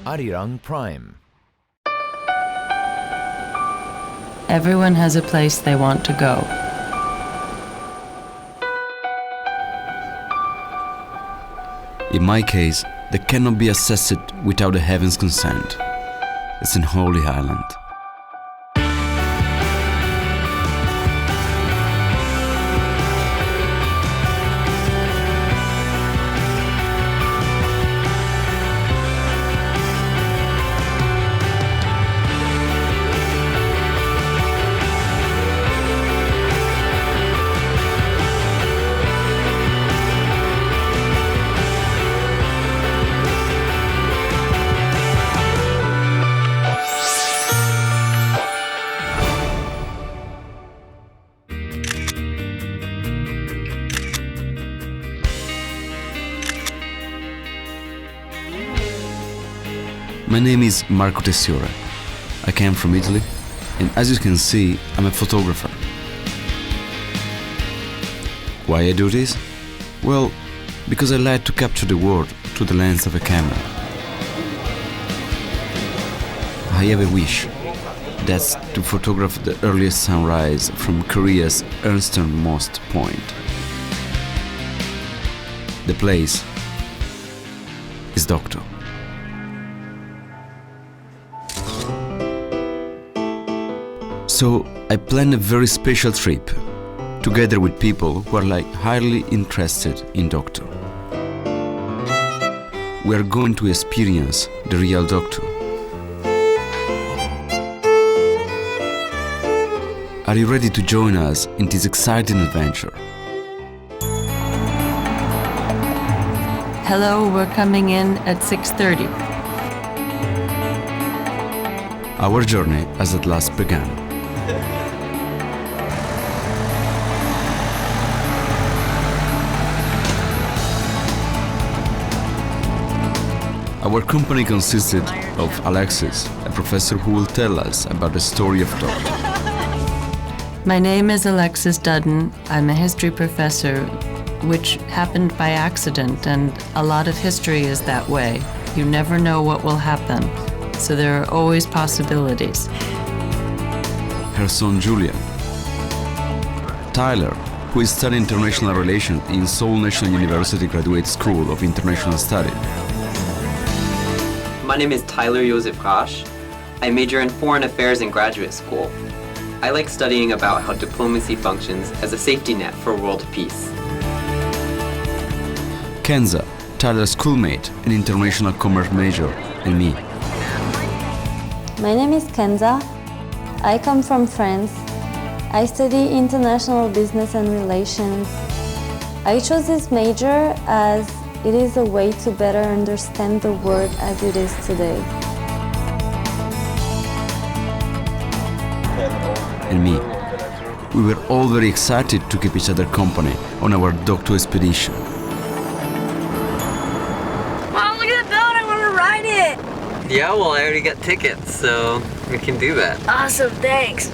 Arirang Prime. Everyone has a place they want to go. In my case, they cannot be accessed without the heaven's consent. It's an holy island. My name is Marco Tessiore. I came from Italy, and as you can see, I'm a photographer. Why I do this? Well, because I like to capture the world through the lens of a camera. I have a wish. That's to photograph the earliest sunrise from Korea's easternmost point. The place is Dokdo. So I planned a very special trip, together with people who are highly interested in Dokdo. We are going to experience the real Dokdo. Are you ready to join us in this exciting adventure? Hello, we're coming in at 6:30. Our journey has at last begun. Our company consisted of Alexis, a professor who will tell us about the story of Dokdo. My name is Alexis Dudden. I'm a history professor, which happened by accident, and a lot of history is that way. You never know what will happen, so there are always possibilities. Her son Julian. Tyler, who is studying international relations in Seoul National University Graduate School of International Study. My name is Tyler Joseph Rasch. I major in foreign affairs in graduate school. I like studying about how diplomacy functions as a safety net for world peace. Kenza, Tyler's schoolmate, an international commerce major, and me. My name is Kenza. I come from France. I study international business and relations. I chose this major as it is a way to better understand the world as it is today. And me. We were all very excited to keep each other company on our Dokdo expedition. Mom, look at the boat! I want to ride it! Yeah, well, I already got tickets, so we can do that. Awesome, thanks!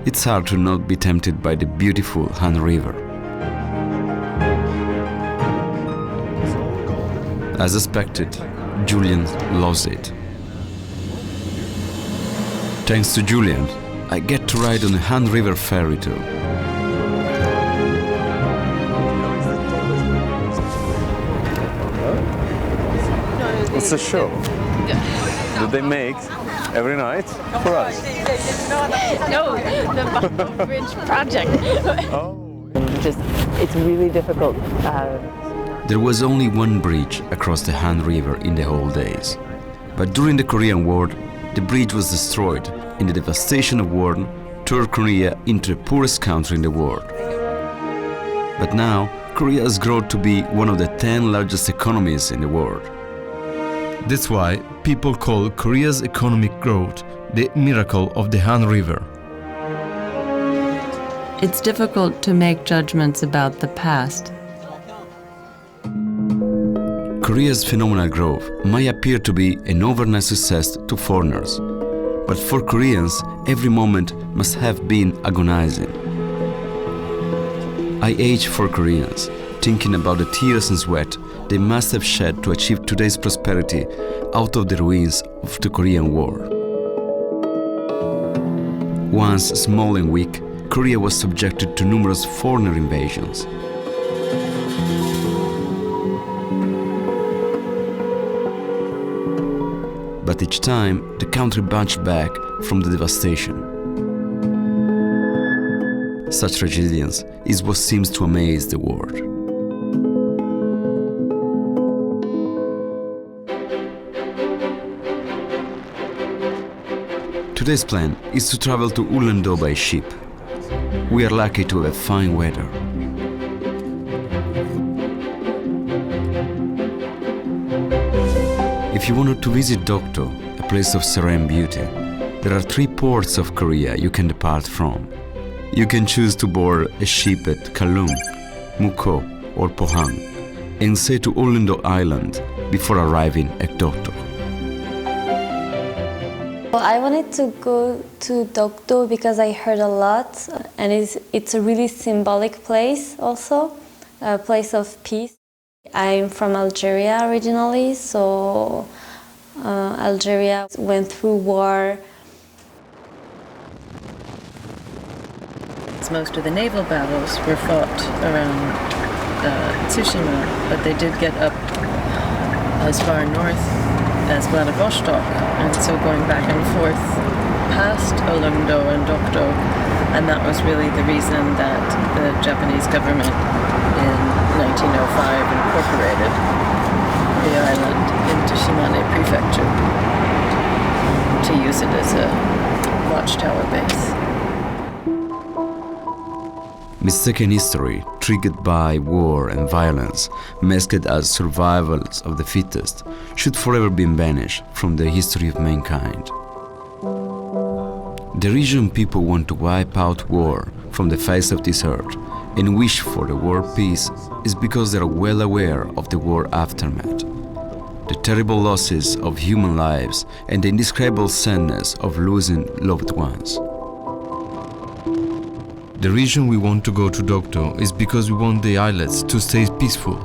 It's hard to not be tempted by the beautiful Han River. As expected, Julian lost it. Thanks to Julian, I get to ride on the Han River ferry too. It's a show that they make every night for us. No, the Buffalo Bridge project. It's really difficult. There was only one bridge across the Han River in the whole days. But during the Korean War, the bridge was destroyed and the devastation of war turned Korea into the poorest country in the world. But now, Korea has grown to be one of the 10 largest economies in the world. That's why people call Korea's economic growth the miracle of the Han River. It's difficult to make judgments about the past. Korea's phenomenal growth might appear to be an overnight success to foreigners, but for Koreans, every moment must have been agonizing. I age for Koreans, thinking about the tears and sweat they must have shed to achieve today's prosperity out of the ruins of the Korean War. Once small and weak, Korea was subjected to numerous foreigner invasions. But each time, the country bounced back from the devastation. Such resilience is what seems to amaze the world. Today's plan is to travel to Dokdo by ship. We are lucky to have fine weather. If you wanted to visit Dokdo, a place of serene beauty, there are 3 ports of Korea you can depart from. You can choose to board a ship at Kallung, Mukho or Pohang and sail to Dokdo Island before arriving at Dokdo. Well, I wanted to go to Dokdo because I heard a lot, and it's a really symbolic place also, a place of peace. I'm from Algeria originally, so Algeria went through war. Most of the naval battles were fought around Tsushima, but they did get up as far north as Vladivostok, and so going back and forth past Dokdo and Dokdo, and that was really the reason that the Japanese government in 1905 incorporated the island into Shimane Prefecture to use it as a watchtower base. Mistaken history, triggered by war and violence, masked as survivals of the fittest, should forever be banished from the history of mankind. The reason people want to wipe out war from the face of this earth and wish for the world peace is because they are well aware of the war aftermath, the terrible losses of human lives and the indescribable sadness of losing loved ones. The reason we want to go to Dokdo is because we want the islets to stay peaceful.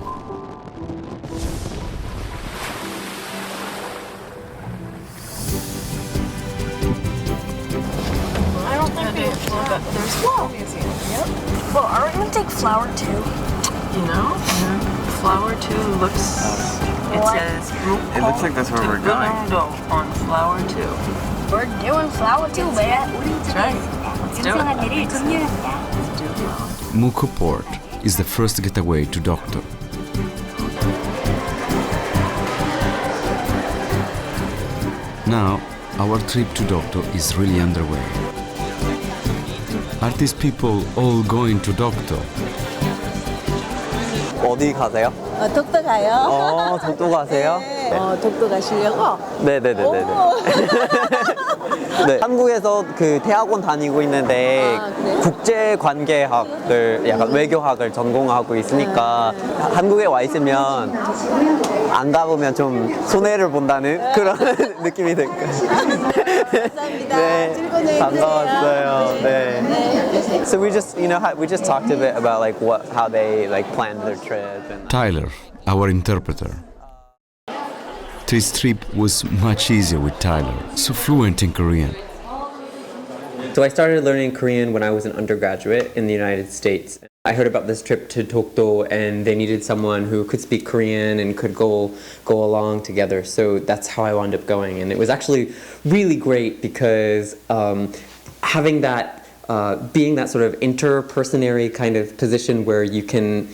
I don't think there's flour. Yep. Well, are we gonna take flour too? You know, flour too looks. It says It looks like that's where we're going. Dokdo on flour too. We're doing flour too, man. That's right. Let's do it. Mukho Port is the first getaway to Dokdo. Now, our trip to Dokdo is really underway. Are these people all going to Dokdo? 어디 가세요? 독도 가요. 독도 가세요? 독도 가시려고? 네네네네. 네, 한국에서 그 대학원 다니고 있는데 그래요? 국제관계학을 약간 외교학을 전공하고 있으니까 한국에 와 있으면 안 가보면 좀 손해를 본다는 그런 느낌이 들까. 감사합니다. 네, 즐거운 여행 반가웠어요. 되세요. 네. So we just, we just talked a bit about like how they like planned their trip. And Tyler, our interpreter. This trip was much easier with Tyler, so fluent in Korean. So I started learning Korean when I was an undergraduate in the United States. I heard about this trip to Dokdo and they needed someone who could speak Korean and could go along together. So that's how I wound up going. And it was actually really great because having that, being that sort of interpersonary kind of position where you can,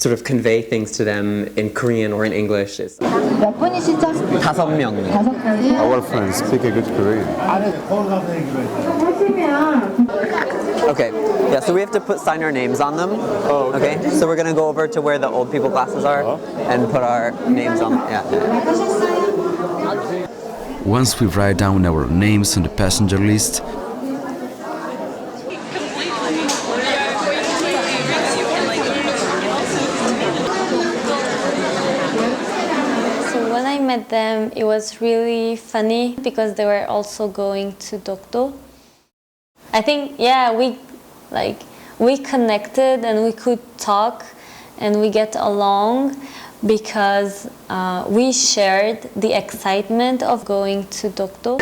sort of convey things to them in Korean or in English. 몇 분이시죠? 5명. Our friends speak a good Korean. Okay, yeah, so we have to sign our names on them. Oh, okay. So we're gonna go over to where the old people classes are and put our names on them. Yeah. Once we write down our names on the passenger list, Met them, it was really funny because they were also going to Dokdo. I think, yeah, we connected and we could talk and we get along, because we shared the excitement of going to Dokdo.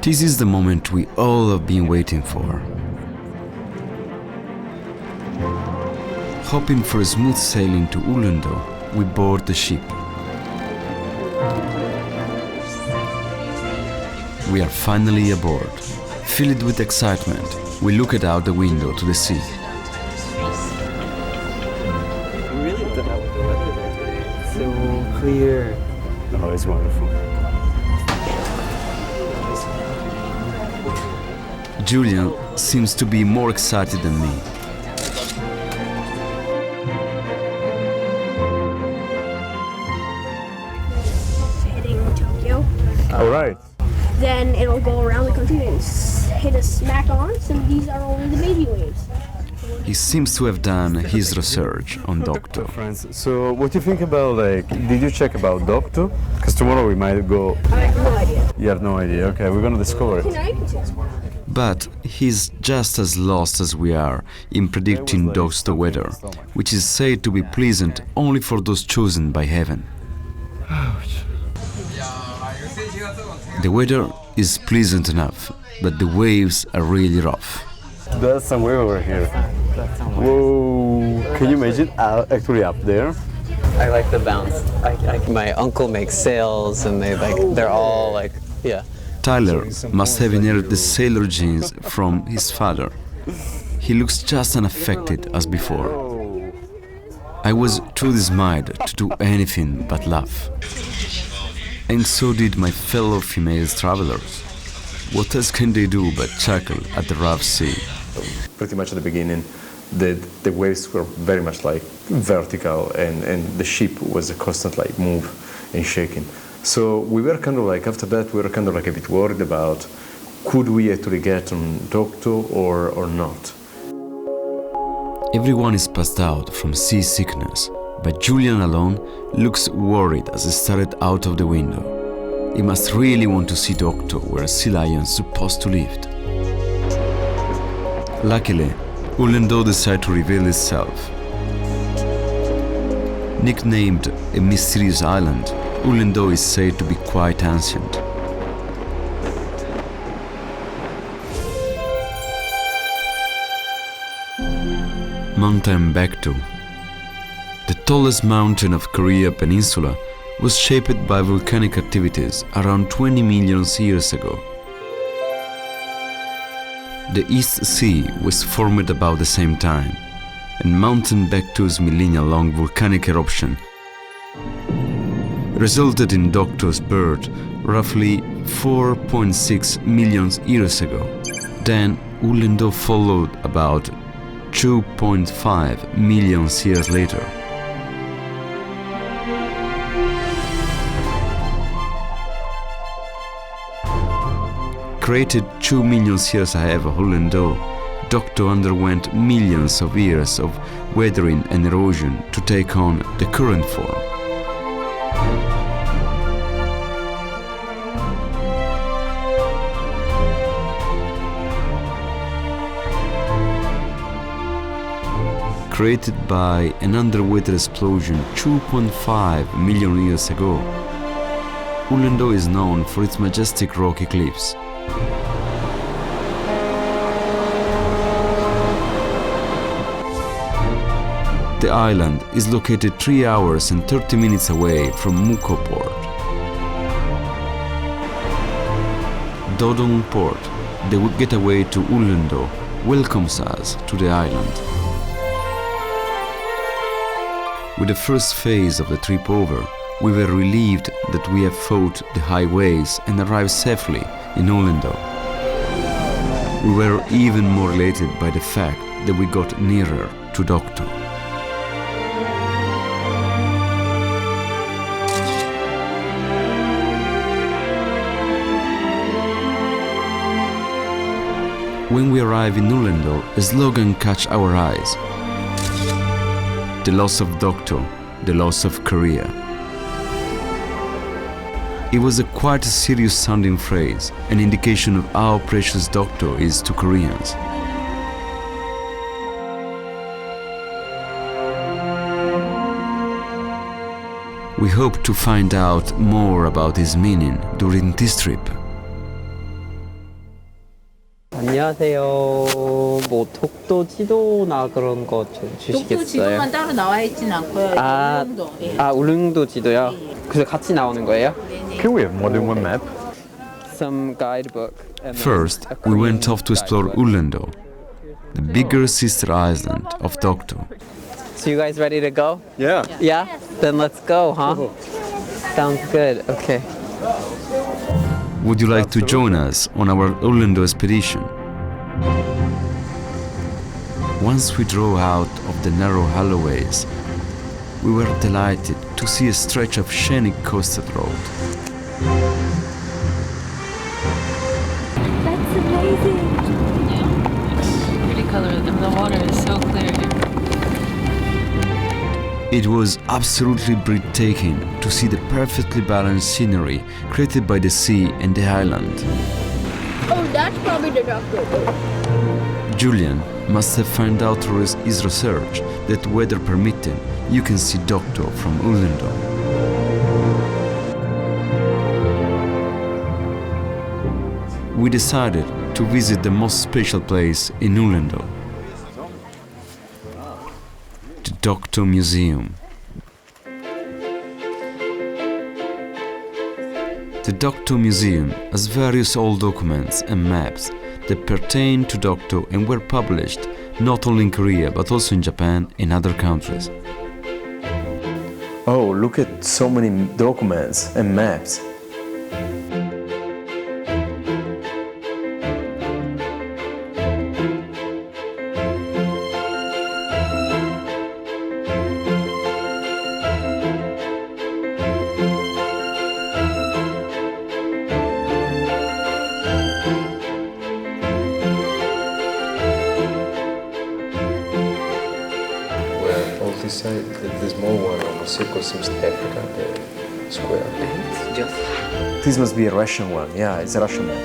This is the moment we all have been waiting for. Hoping for a smooth sailing to Ulendo, we board the ship. We are finally aboard. Filled with excitement, we look out the window to the sea. Really don't know what the weather there today. It's so clear. Oh, it's wonderful. Julian seems to be more excited than me. Hitting Tokyo. All right. Then it'll go around the country and hit us smack on. So these are only the baby waves. He seems to have done his research on Dokdo. Friends, so what do you think about, like, did you check about Dokdo? Because tomorrow we might go. I have no idea. You have no idea. Okay, we're gonna discover it. But he's just as lost as we are in predicting Dokdo weather, which is said to be pleasant only for those chosen by heaven. The weather is pleasant enough, but the waves are really rough. That's some wave over here. Whoa! Can you imagine? Actually, up there. I like the bounce. My uncle makes sails, and they're all like, yeah. Tyler must have inherited the sailor genes from his father. He looks just unaffected as before. I was too dismayed to do anything but laugh. And so did my fellow female travelers. What else can they do but chuckle at the rough sea? Pretty much at the beginning, the waves were very much like vertical, and the ship was a constant like move and shaking. So we were kind of like, after that, we were kind of like a bit worried about could we actually get on Dokdo or not. Everyone is passed out from seasickness, but Julian alone looks worried as he stared out of the window. He must really want to see Dokdo, where a sea lion is supposed to live. Luckily, Ulendo decided to reveal itself. Nicknamed a mysterious island, Ulendo is said to be quite ancient. Mountain Dokdo, the tallest mountain of Korea Peninsula, was shaped by volcanic activities around 20 million years ago. The East Sea was formed about the same time, and Mountain Dokdo's millennia-long volcanic eruption resulted in Dokdo's birth roughly 4.6 million years ago. Then Ulendo followed about 2.5 million years later. Created 2 million years ahead of Ulendo, Dokdo underwent millions of years of weathering and erosion to take on the current form. Created by an underwater explosion 2.5 million years ago, Ulendo is known for its majestic rocky cliffs. The island is located 3 hours and 30 minutes away from Muko port. Dodong port, the getaway to Ulendo, welcomes us to the island. With the first phase of the trip over, we were relieved that we have fought the high waves and arrived safely in Ulendo. We were even more elated by the fact that we got nearer to Dokdo. When we arrive in Ulendo, a slogan catches our eyes: the loss of Dokdo, the loss of Korea. It was a quite serious sounding phrase, an indication of how precious Dokdo is to Koreans. We hope to find out more about his meaning during this trip. 안녕하세요. 뭐 독도 지도나 그런 거 좀 주시겠어요? 독도 지도만 따로 나와 있진 않고요. 아, 울릉도. 예. 아 울릉도 지도요? 그래서 같이 나오는 거예요? Can we have more than one map? Some guidebook. and then First, a we went Korean off to explore guidebook. Ulendo, the bigger sister island of Dokdo. So you guys ready to go? Yeah. Yeah? Then let's go, huh? Sounds good. Okay. Would you like to join us on our Ulendo expedition? Once we drove out of the narrow alleyways, we were delighted to see a stretch of scenic coastal road. That's amazing. Pretty color, and the water is so clear here. It was absolutely breathtaking to see the perfectly balanced scenery created by the sea and the island. Oh, that's probably the Dokdo. Julian must have found out through his research that, weather permitting, you can see Dokdo from Ulendo. We decided to visit the most special place in Ulendo, the Dokdo Museum. The Dokdo Museum has various old documents and maps that pertain to Dokdo and were published not only in Korea but also in Japan and other countries. Oh, look at so many documents and maps. Where all this side, the small one on the circle seems Africa, the square. It's just This must be a Russian one. Yeah, it's a Russian one.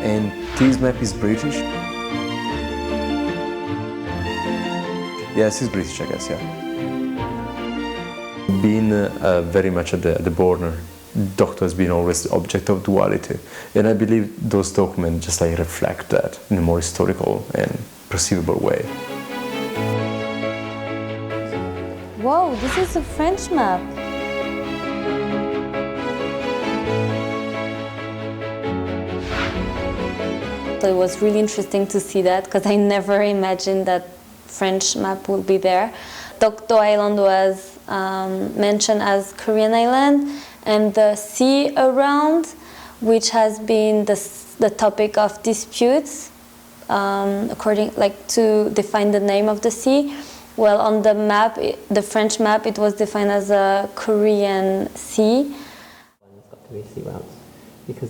And this map is British? Yes, it's British, I guess, yeah. Being very much at the border, Dokdo has been always the object of duality. And I believe those documents just like reflect that in a more historical and perceivable way. Whoa, this is a French map. So it was really interesting to see that because I never imagined that French map would be there. Dokdo Island was mentioned as Korean island, and the sea around, which has been the topic of disputes, according to define the name of the sea. Well, on the map, the French map, it was defined as a Korean sea. because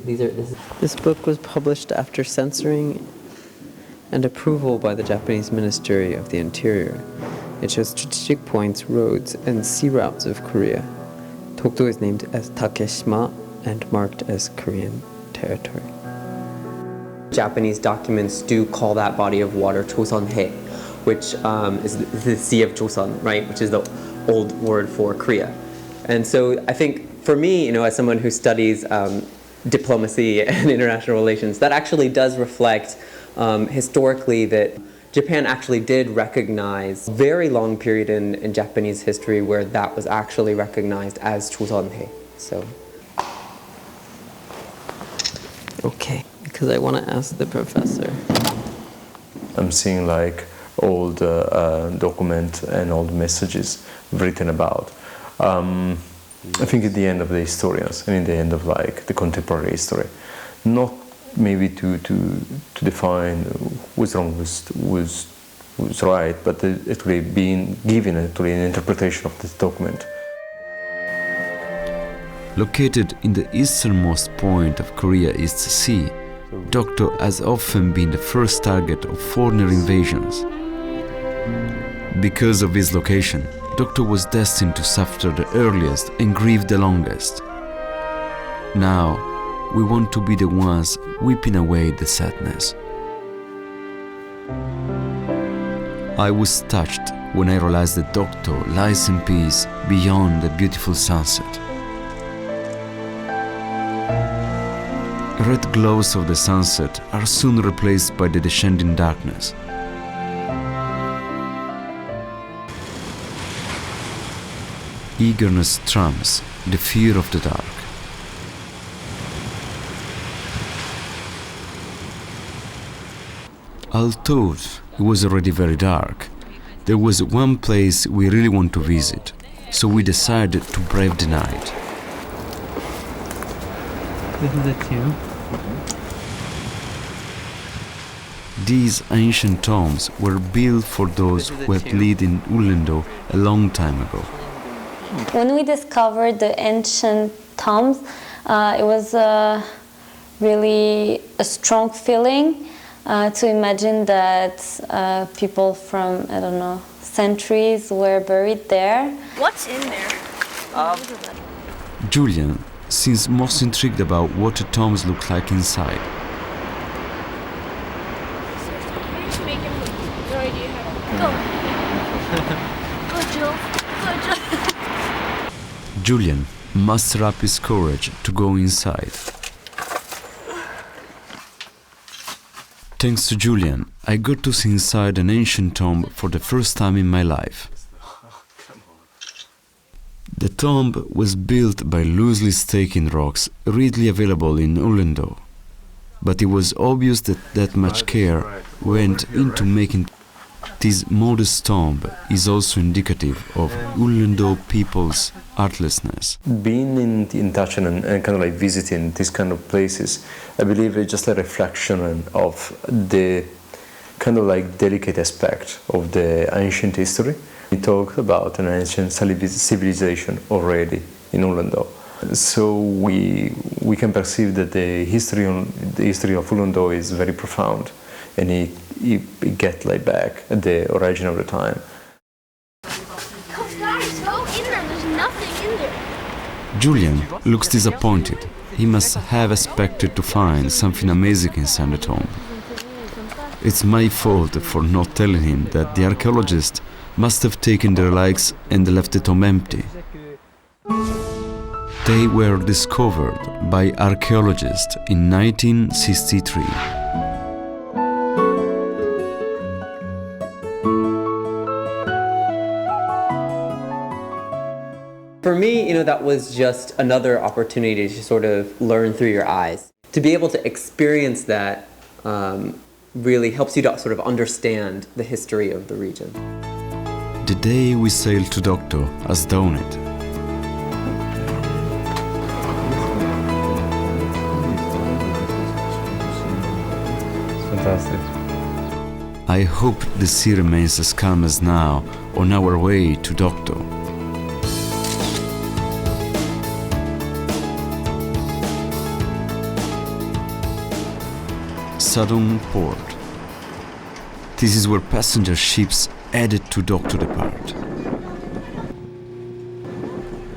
this book was published after censoring and approval by the Japanese Ministry of the Interior. It shows strategic points, roads, and sea routes of Korea. Dokdo is named as Takeshima and marked as Korean territory. Japanese documents do call that body of water Choson-he, which is the Sea of Choson, right? Which is the old word for Korea. And so I think for me, as someone who studies diplomacy and international relations, that actually does reflect historically that Japan actually did recognize a very long period in Japanese history where that was actually recognized as Choson-he. So, okay, because I want to ask the professor. I'm seeing like old document and old messages written about. I think at the end of the historians and in the end of like the contemporary history, not maybe to define who's wrong, who's right, but actually being given actually an interpretation of this document. Located in the easternmost point of Korea East Sea, Dokdo has often been the first target of foreigner invasions. Because of his location, Dokdo was destined to suffer the earliest and grieve the longest. Now, we want to be the ones weeping away the sadness. I was touched when I realized that Dokdo lies in peace beyond the beautiful sunset. Red glows of the sunset are soon replaced by the descending darkness. Eagerness trumps the fear of the dark. Although it was already very dark, there was one place we really want to visit, so we decided to brave the night. This is a tomb. These ancient tombs were built for those who had lived in Ulendo a long time ago. When we discovered the ancient tombs, it was really a strong feeling to imagine that people from, I don't know, centuries were buried there. What's in there? Julian seems most intrigued about what the tombs look like inside. Julian mustered up his courage to go inside. Thanks to Julian, I got to see inside an ancient tomb for the first time in my life. The tomb was built by loosely staking rocks readily available in Ulendo, but it was obvious that much care went into making. This modest tomb is also indicative of Ulendo people's artlessness. Being in touch and kind of like visiting these kind of places, I believe it's just a reflection of the kind of like delicate aspect of the ancient history. We talked about an ancient civilization already in Ulendo. So we can perceive that the history of Ulendo is very profound, and it gets like back at the origin of the time. Guys, go in there. There's nothing in there. Julian looks disappointed. He must have expected to find something amazing inside the tomb. It's my fault for not telling him that the archaeologists must have taken their relics and left the tomb empty. They were discovered by archaeologists in 1963. For me, that was just another opportunity to sort of learn through your eyes. To be able to experience that really helps you to sort of understand the history of the region. The day we sailed to Dokdo has dawned. It's fantastic. I hope the sea remains as calm as now on our way to Dokdo. Southern Port. This is where passenger ships headed to Dokdo depart.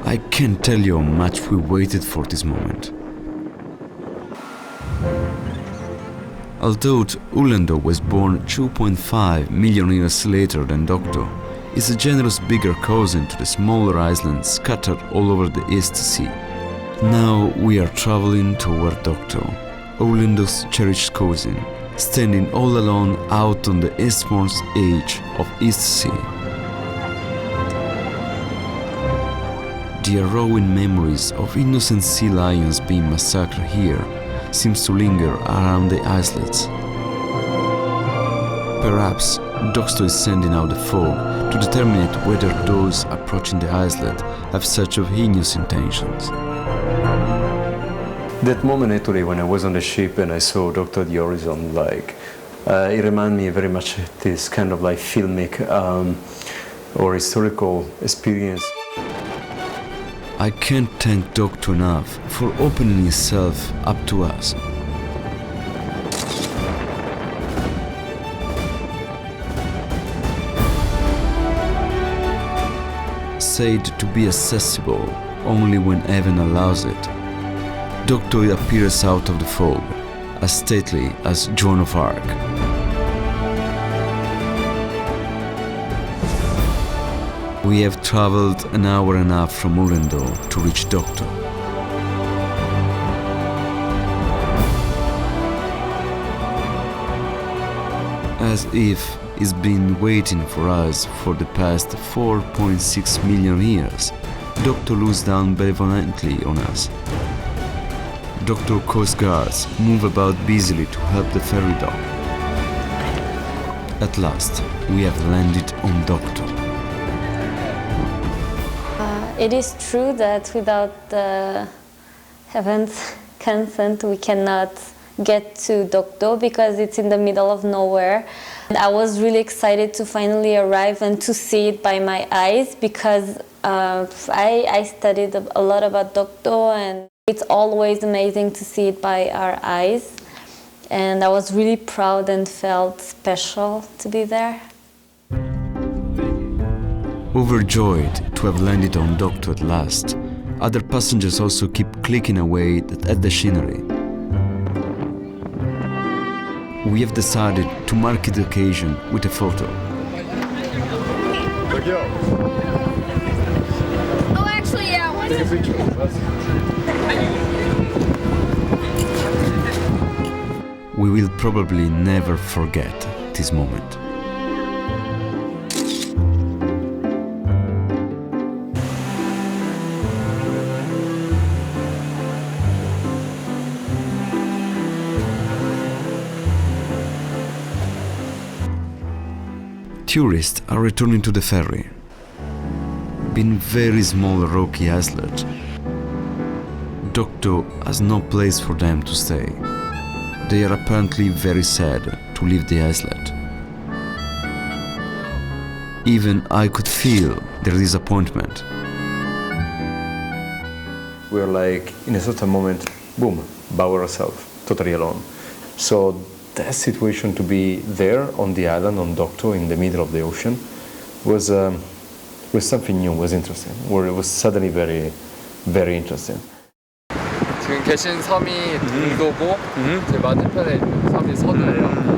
I can't tell you how much we waited for this moment. Although Ulendo was born 2.5 million years later than Dokdo, it's a generous bigger cousin to the smaller islands scattered all over the East Sea. Now we are traveling toward Dokdo, Ulendo's cherished cousin, standing all alone out on the easternmost edge of East Sea. The harrowing memories of innocent sea lions being massacred here seems to linger around the islets. Perhaps Dokdo is sending out the fog to determine whether those approaching the islet have such of heinous intentions. That moment, actually, when I was on the ship and I saw Dokdo at the horizon, it reminded me very much of this kind of like filmic or historical experience. I can't thank Dokdo enough for opening itself up to us. Said to be accessible only when heaven allows it, Dokdo appears out of the fog, as stately as Joan of Arc. We have traveled an hour and a half from Ulendo to reach Dokdo. As if it's been waiting for us for the past 4.6 million years, Dokdo looks down benevolently on us. Dokdo Coast Guards move about busily to help the ferry dock. At last, we have landed on Dokdo. It is true that without the heaven's consent we cannot get to Dokdo because it's in the middle of nowhere. And I was really excited to finally arrive and to see it by my eyes because I studied a lot about Dokdo and it's always amazing to see it by our eyes. And I was really proud and felt special to be there. Overjoyed to have landed on Dokdo at last, other passengers also keep clicking away at the scenery. We have decided to mark the occasion with a photo. Oh, actually, yeah. What is it? We will probably never forget this moment. Tourists are returning to the ferry. Being very small rocky islet, Dokdo has no place for them to stay. They are apparently very sad to leave the islet. Even I could feel their disappointment. We're like, in a certain moment, boom, by ourselves, totally alone. So that situation to be there on the island, on Dokdo, in the middle of the ocean, was something new, was interesting. Where it was suddenly very, very interesting. 지금 계신 섬이 동도고 제 맞은편에 있는 섬이 서도예요.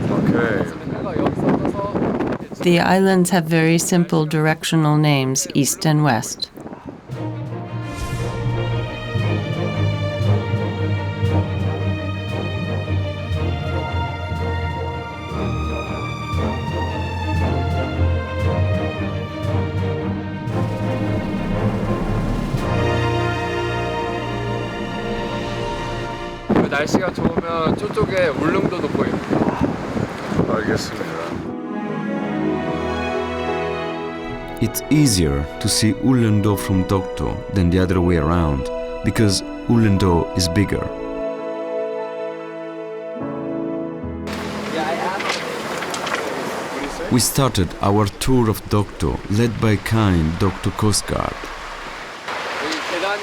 The islands have very simple directional names, east and west. 날씨가 좋으면 저쪽에 울릉도도 보입니다. 알겠습니다. It's easier to see Ulendo from Dokdo than the other way around, because Ulendo is bigger. We started our tour of Dokdo, led by kind Dokdo Coast Guard. 여기 계단이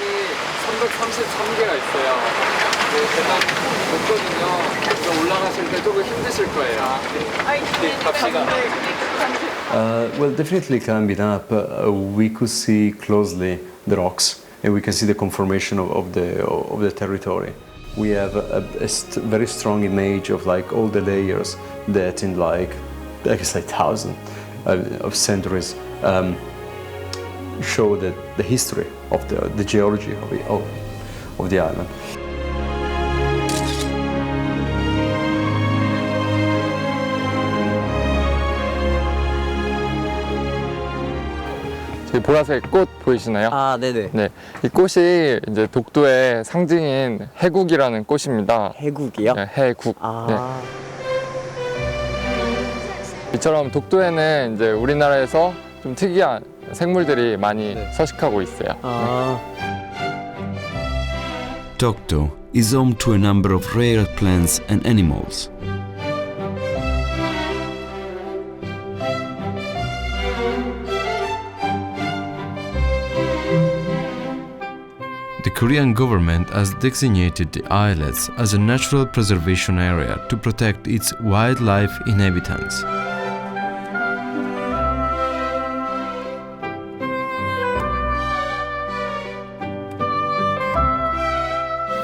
333개가 있어요. 계단 높거든요. 그래서 올라가실 때 조금 힘드실 거예요. 갑시다. Well, definitely climbing up, we could see closely the rocks and we can see the conformation of the territory. We have a very strong image of like all the layers that in like, I guess like thousands of centuries show that the history of the geology of the island. 보라색 꽃 보이시나요? 아, 네네. 네, 이 꽃이 이제 독도의 상징인 해국이라는 꽃입니다. 해국이요? 네, 해국. 아. 네. 이처럼 독도에는 이제 우리나라에서 좀 특이한 생물들이 많이 서식하고 있어요. 아. Dokdo is home to a number of rare plants and animals. The Korean government has designated the islets as a natural preservation area to protect its wildlife inhabitants.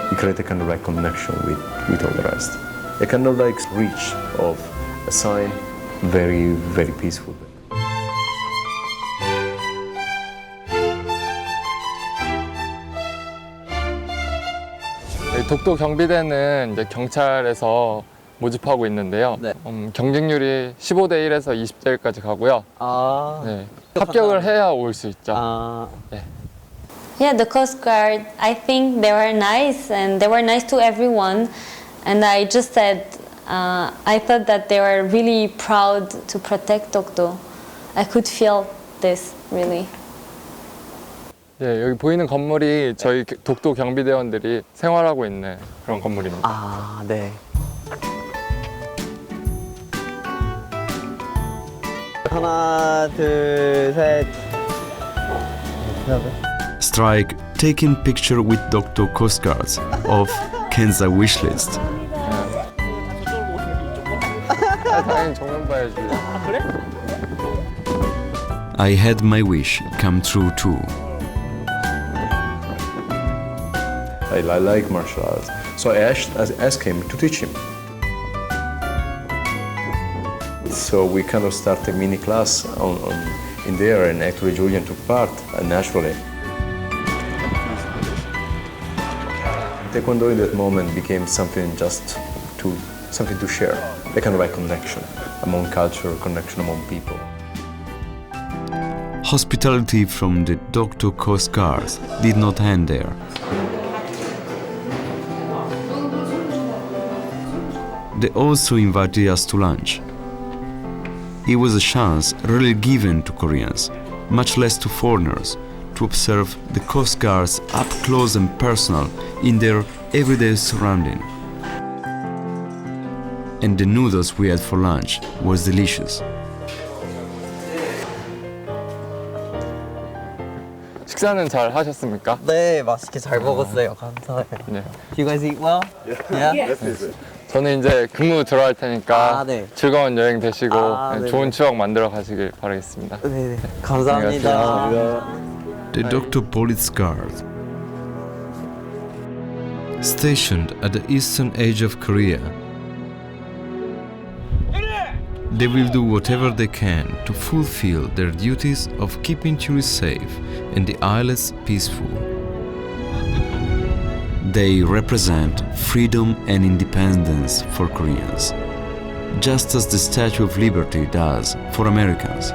We create a kind of like connection with all the rest. A kind of like reach of a sign, very, very peaceful. 저희 독도 경비대는 이제 경찰에서 모집하고 있는데요. 네. 경쟁률이 15대 1에서 20대 1까지 가고요. 네. 합격을 해야 올 수 있죠. 네. Yeah, the Coast Guard, I think they were nice and they were nice to everyone. And I just said, I thought that they were really proud to protect Dokdo. I could feel this, really. 네, 여기 보이는 건물이 저희 독도 경비대원들이 생활하고 있는 그런 건물입니다. 아, 네. 하나, 둘, 셋. Strike taking picture with Dokdo Coast Guards of Kenza wishlist. 당연히 정면 봐야지. I had my wish come true too. I like martial arts, so I asked him to teach him. So we kind of started a mini class in there, and actually Julian took part naturally. Taekwondo in that moment became something something to share, a kind of a connection among culture, connection among people. Hospitality from the Dokdo Coast Guards did not end there. They also invited us to lunch. It was a chance rarely given to Koreans, much less to foreigners, to observe the Coast Guards up close and personal in their everyday surrounding. And the noodles we had for lunch was delicious. 식사는 잘 하셨습니까? 네, 맛있게 잘 먹었어요. 감사해요. 네. You guys eat well? Yeah. 저는 이제 근무 들어갈 테니까 네. 즐거운 여행 되시고 네. 좋은 추억 만들어 가시길 바라겠습니다. 네, 감사합니다. The Dokdo Police Guard, stationed at the eastern edge of Korea. They will do whatever they can to fulfill their duties of keeping tourists safe and the islets peaceful. They represent freedom and independence for Koreans, just as the Statue of Liberty does for Americans.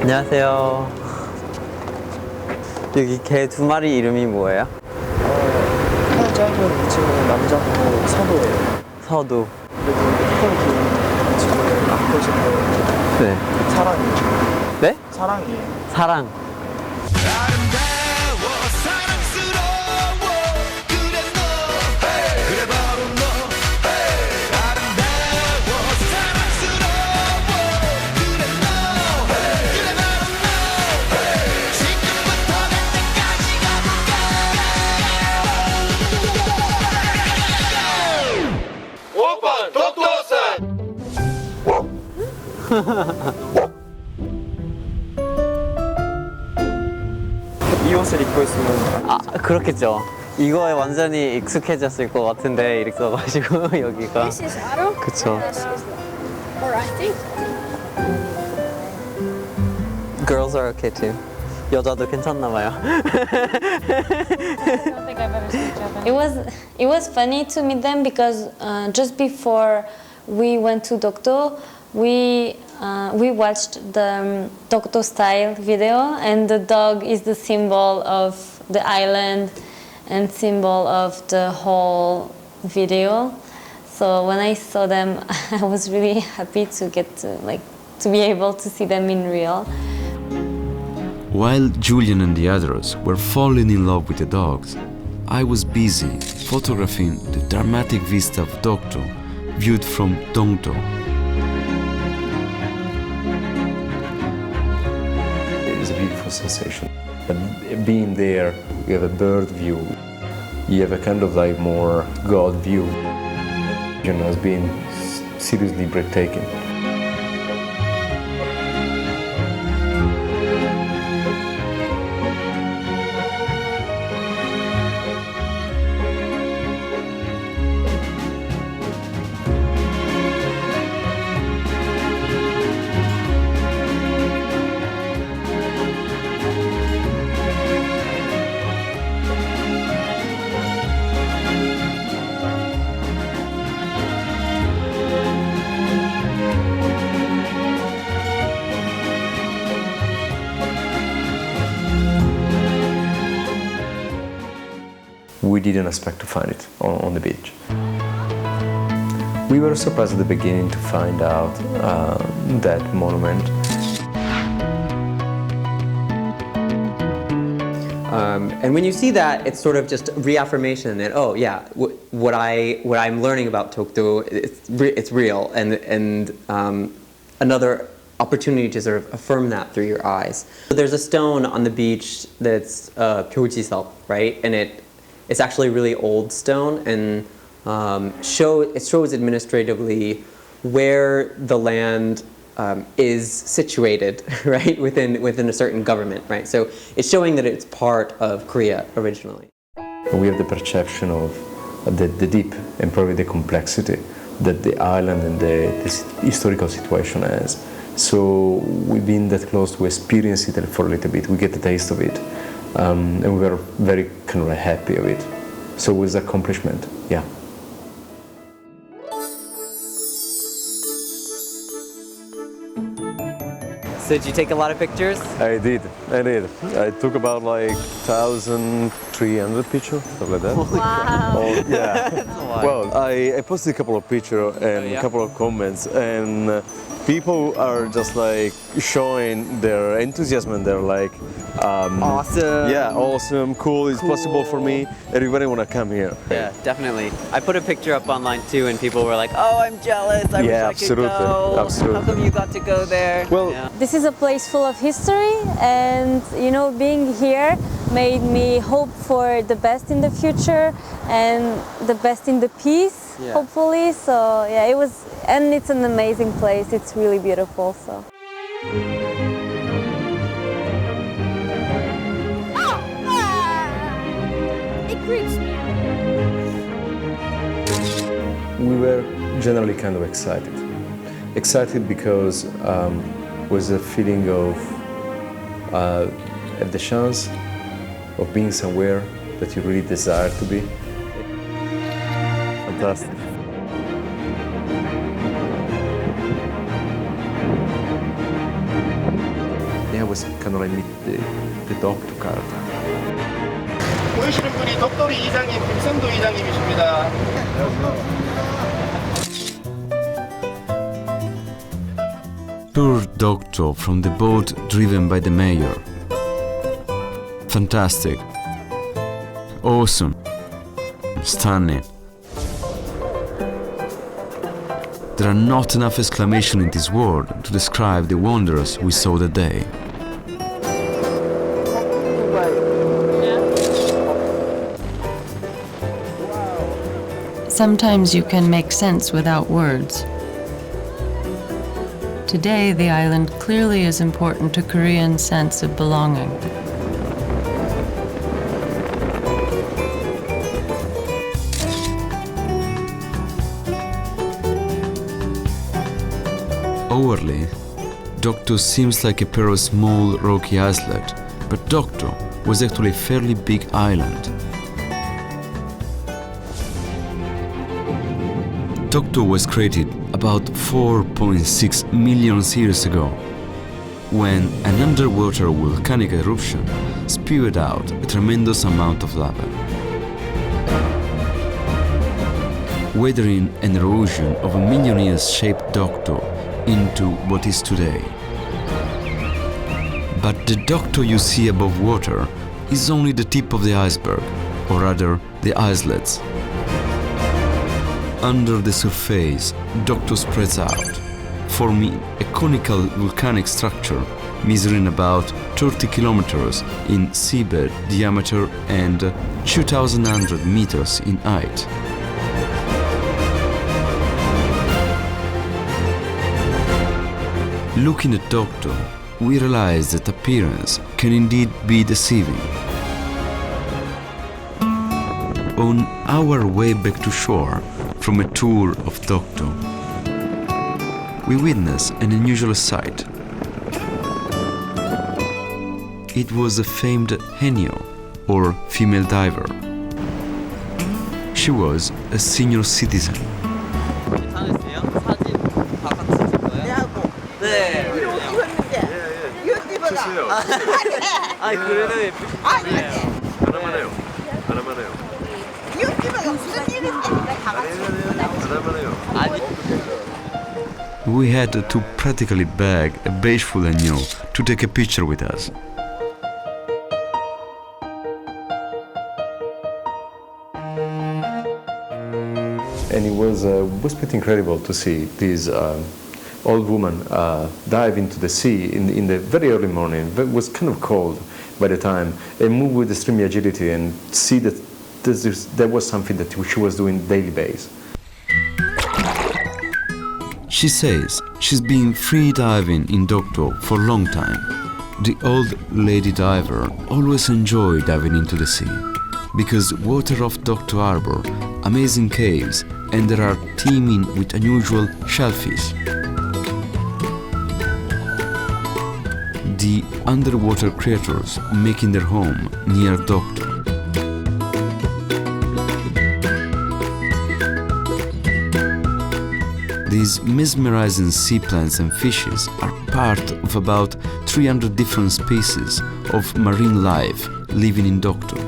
안녕하세요. 여기 개 두 마리 이름이 뭐예요? 하나 작은 친구는 남자고 서도예요. 서도. 그리고 털 긴 친구는 앞으로 네. 사랑이에요. 네? 사랑이에요. 사랑. 이 옷을 입고 있으면 그렇겠죠. 이거에 완전히 익숙해졌을 것 같은데 이렇게 써가지고 여기가. This is Aro. 그쵸. This is or I think. Girls are okay too. 여자도 괜찮나 봐요. I don't think I've ever seen Japanese. It was funny to meet them because just before we went to Dokdo, we watched the Dokdo style video, and the dog is the symbol of the island and symbol of the whole video. So when I saw them, I was really happy to get to be able to see them in real. While Julian and the others were falling in love with the dogs, I was busy photographing the dramatic vista of Dokdo viewed from Dokdo. It's a beautiful sensation. And being there, you have a bird view. You have a kind of like more God view. You know, it's been seriously breathtaking. we didn't expect to find it on the beach. We were surprised at the beginning to find out that monument. And when you see that, it's sort of just reaffirmation that, oh yeah, what I'm learning about Dokdo, it's real, and another opportunity to sort of affirm that through your eyes. There's a stone on the beach that's 표지석, right? And it's actually a really old stone, and it shows administratively where the land is situated, right, within a certain government, right? So it's showing that it's part of Korea originally. We have the perception of the deep and probably the complexity that the island and the historical situation has. So we've been that close to experience it for a little bit. We get the taste of it, and we were very kind of happy of it. So it was an accomplishment, yeah. So did you take a lot of pictures? I did. I took about like 1,300 pictures, stuff like that. Wow. Oh, yeah. Well, I posted a couple of pictures and a couple of comments, and people are just like showing their enthusiasm, and they're like, awesome. Yeah, awesome, cool, it's possible for me. Everybody wanna come here. Yeah, definitely. I put a picture up online too, and people were like, oh, I'm jealous, I wish I could go. Absolutely. How come you got to go there? Well, This is a place full of history, and you know, being here made me hope for the best in the future and the best in the peace, hopefully. So yeah, it was, and it's an amazing place. It's really beautiful. So. It creeps me. We were generally kind of excited. Excited because it was a feeling of have the chance of being somewhere that you really desire to be. Fantastic. Yeah, it was kind of like the Dokdo card. 보이시는 분이 독도리 이장님, 김선도 이장님이십니다. Tour Dokdo from the boat driven by the mayor. Fantastic. Awesome. Stunning. There are not enough exclamations in this word to describe the wonders we saw that day. Sometimes you can make sense without words. Today, the island clearly is important to Korean sense of belonging. Outwardly, Dokdo seems like a pair of small rocky islets, but Dokdo was actually a fairly big island. Dokdo was created about 4.6 million years ago, when an underwater volcanic eruption spewed out a tremendous amount of lava. Weathering and erosion of a million years shaped Dokdo into what is today. But the Dokdo you see above water is only the tip of the iceberg, or rather the islets. Under the surface, Dokdo spreads out, forming a conical volcanic structure measuring about 30 kilometers in seabed diameter and 2,100 meters in height. Looking at Dokdo, we realize that appearance can indeed be deceiving. On our way back to shore from a tour of Dokdo, we witness an unusual sight. It was a famed Henyo, or female diver. She was a senior citizen. 하나만 해요. We had to practically beg a bashful agneau to take a picture with us. And it was pretty incredible to see this old woman dive into the sea in the very early morning. It was kind of cold by the time, and move with extreme agility and see that that was something that she was doing daily basis. She says she's been free diving in Dokdo for a long time. The old lady diver always enjoyed diving into the sea because water off Dokdo Harbor, amazing caves, and there are teeming with unusual shellfish. The underwater creatures making their home near Dokdo. These mesmerizing sea plants and fishes are part of about 300 different species of marine life living in Dokdo.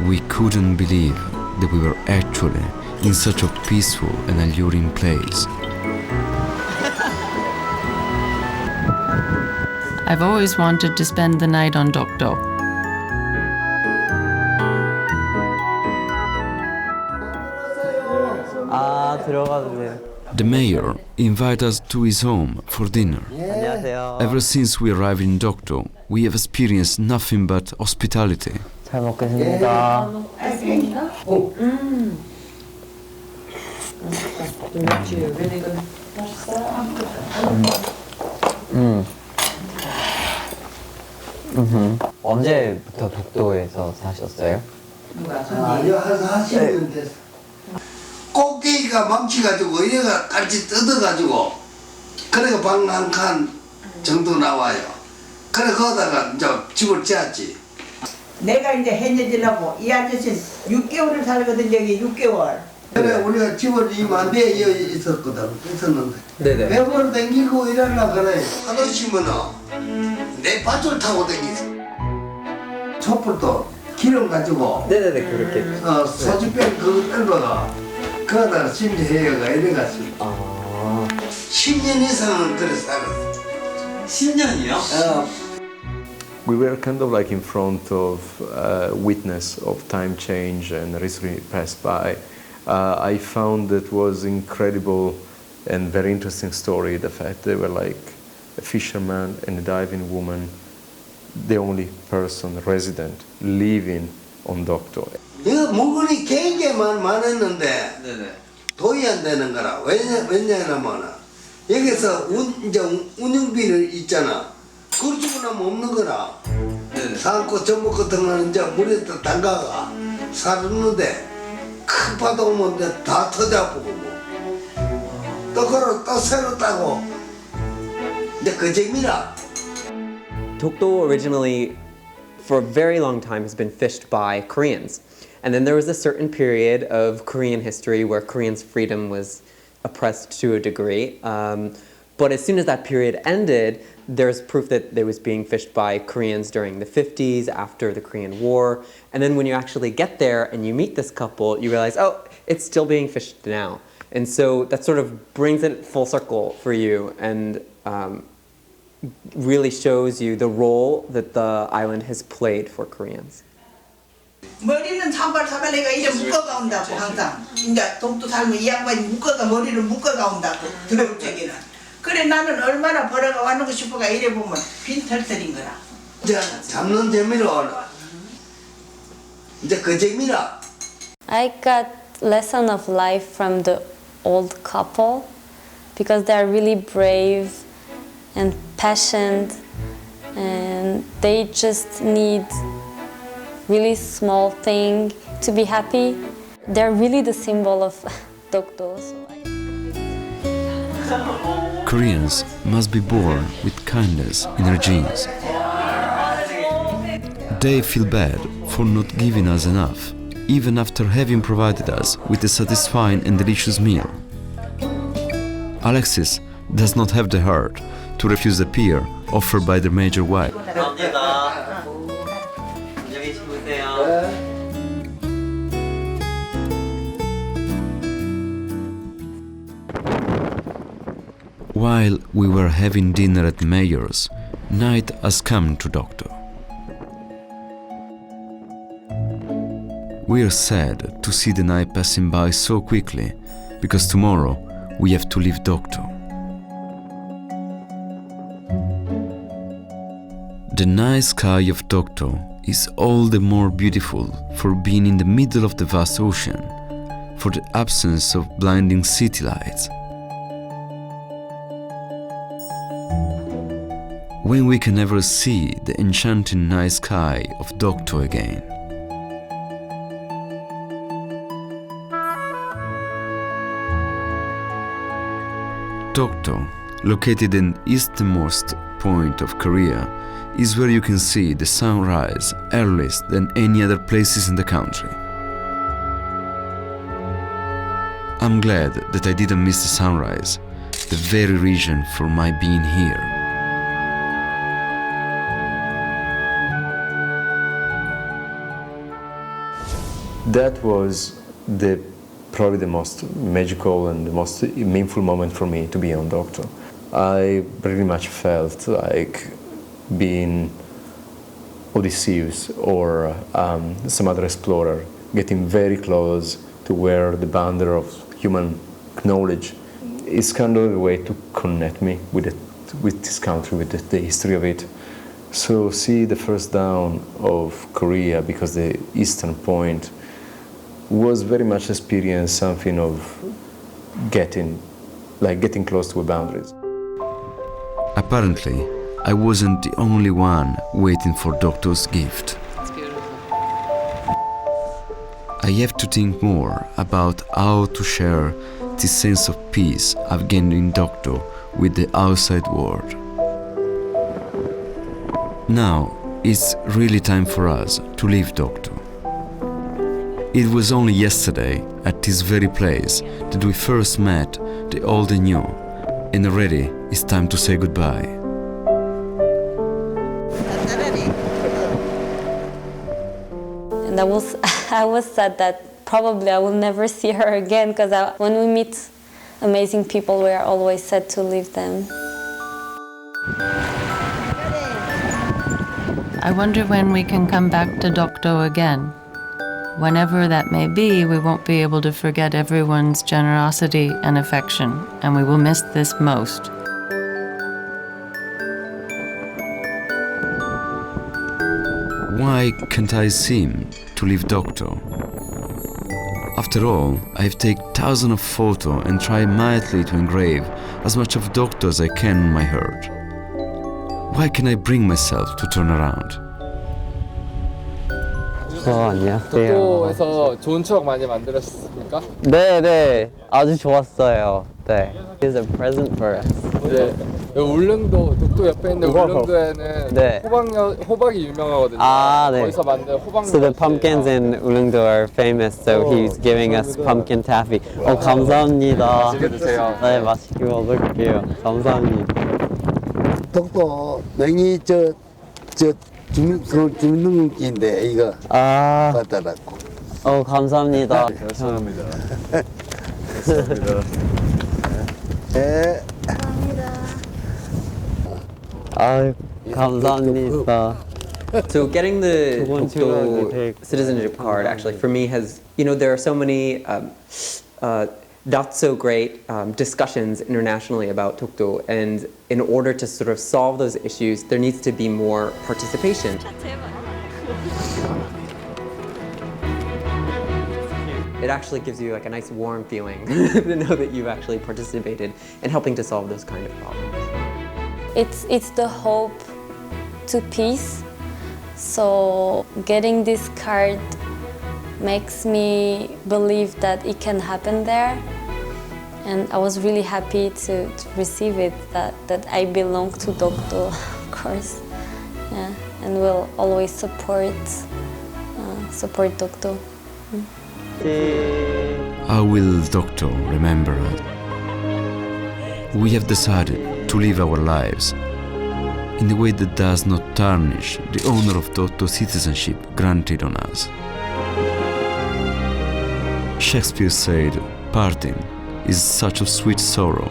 We couldn't believe that we were actually in such a peaceful and alluring place. I've always wanted to spend the night on Dokdo. The mayor invited us to his home for dinner. Ever since we arrived in Dokdo, we have experienced nothing but hospitality. 잘 먹겠습니다. 언제부터 독도에서 사셨어요? 아니요, 한 40년 됐어. 꼭대기가 멈춰가지고 얘가 같이 뜯어가지고 그래가 방 한 칸 정도 나와요. 그래 거기다가 이제 집을 지었지. 내가 이제 해내지려고 이 아저씨는 6개월을 살거든. 여기 6개월. 그래 우리가 집을 이만대에 있었는데 네네. 매번 댕기고 이러려 그래. 아저씨면은 내 밧줄 타고 댕기지. 촛불도 기름 가지고 네네네 그렇게. 소주병 그거 뜰거가 그거다가 심지해가 이래갔습니다. 10년 이상은 그래 살았어. 10년이요? We were kind of like in front of witness of time change and recently passed by. I found that was incredible and very interesting story. The fact they were like a fisherman and a diving woman, the only person resident living on Dokdo. 이거 물건이 굉장히 많았는데 도이 안 되는 거라. 왜냐하면 여기서 이제 운영비는 있잖아. 그걸 주고 나면 없는 거라. 산고 전복 같은 거는 이제 물에 담가가 살았는데 큰 바다 오면 이제 다 터져보고 또 그걸 또 새로 따고 이제 그 재미라. Dokdo originally, for a very long time, has been fished by Koreans. And then there was a certain period of Korean history where Koreans' freedom was oppressed to a degree. But as soon as that period ended, there's proof that it was being fished by Koreans during the 50s, after the Korean War. And then when you actually get there and you meet this couple, you realize, oh, it's still being fished now. And so that sort of brings it full circle for you and really shows you the role that the island has played for Koreans. 머리는 사발 내가 이래 묶어가 온다고 항상. 이제 독도 살면 이 양반이 머리를 묶어가 온다고 들어올 적에는. 그래 나는 얼마나 벌어가 왔는가 싶어가 이래 보면 빈털털인 거라. 이제 잡는 재미로 이제 그 재미라. I got lesson of life from the old couple because they are really brave and passionate and they just need really small thing to be happy. They're really the symbol of Dokdo. Koreans must be born with kindness in their genes. They feel bad for not giving us enough, even after having provided us with a satisfying and delicious meal. Alexis does not have the heart to refuse the peer offered by their major wife. While we were having dinner at Mayor's, night has come to Dokdo. We are sad to see the night passing by so quickly, because tomorrow we have to leave Dokdo. The night sky of Dokdo is all the more beautiful for being in the middle of the vast ocean, for the absence of blinding city lights. When we can never see the enchanting night sky of Dokdo again. Dokdo, located in easternmost point of Korea, is where you can see the sunrise earlier than any other places in the country. I'm glad that I didn't miss the sunrise, the very reason for my being here. That was probably the most magical and the most meaningful moment for me to be on Dokdo. I pretty much felt like being Odysseus or some other explorer, getting very close to where the boundary of human knowledge is kind of a way to connect me with this country, with the history of it. So see the first down of Korea, because the eastern point was very much experience something of getting close to boundaries. Apparently, I wasn't the only one waiting for Dokdo's gift. It's beautiful. I have to think more about how to share this sense of peace I've gained in Dokdo with the outside world. Now, it's really time for us to leave Dokdo. It was only yesterday, at this very place, that we first met the old and new, and already it's time to say goodbye. And I was sad that probably I will never see her again, because when we meet amazing people, we are always sad to leave them. I wonder when we can come back to Dokdo again. Whenever that may be, we won't be able to forget everyone's generosity and affection, and we will miss this most. Why can't I seem to leave Dokdo? After all, I've taken thousands of photos and tried mightily to engrave as much of Dokdo as I can on my heart. Why can I bring myself to turn around? 안녕하세요. 독도에서 좋은 추억 많이 만들었습니까? 네, 아주 좋았어요. 네. It's a present for us. 네. 울릉도, 독도 옆에 있는 울릉도에는 네. 호박이 유명하거든요. 네. 거기서 만든 호박. So the pumpkins in Ulleungdo are famous, so he's giving us pumpkin taffy. 감사합니다. 맛있게 드세요. 네, 맛있게 먹을게요. 감사합니다. 독도 냉이 주민등록인데 이거 받아라고. 감사합니다. 감사합니다. 네. 감사합니다. So getting the Dokdo citizenship card actually for me has, there are so many not so great discussions internationally about Dokdo, and in order to sort of solve those issues, there needs to be more participation. It actually gives you like a nice warm feeling to know that you've actually participated in helping to solve those kind of problems. It's the hope to peace. So getting this card makes me believe that it can happen there. And I was really happy to receive it, that I belong to Dokdo, of course. Yeah, and will always support Dokdo. How will Dokdo remember us? We have decided to live our lives in a way that does not tarnish the honor of Dokdo citizenship granted on us. Shakespeare said, "Parting is such a sweet sorrow."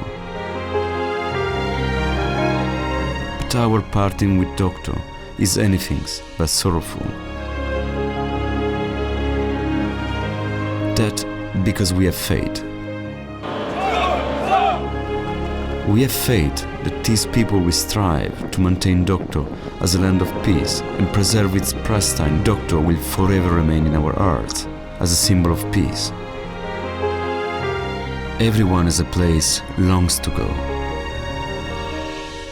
But our parting with Dokdo is anything but sorrowful. That because we have faith. We have faith that these people will strive to maintain Dokdo as a land of peace and preserve its pristine. Dokdo will forever remain in our hearts as a symbol of peace. Everyone has a place longs to go.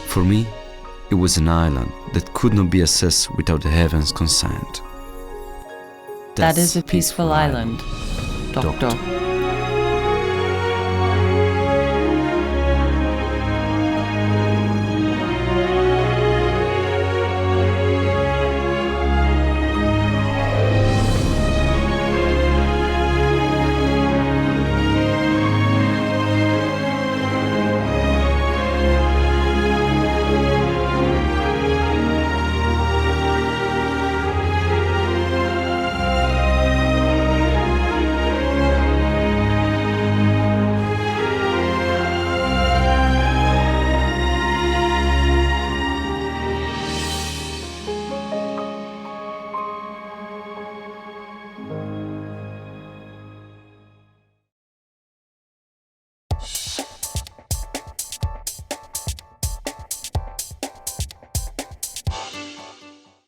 For me, it was an island that could not be accessed without the heaven's consent. That is a peaceful island, Dokdo.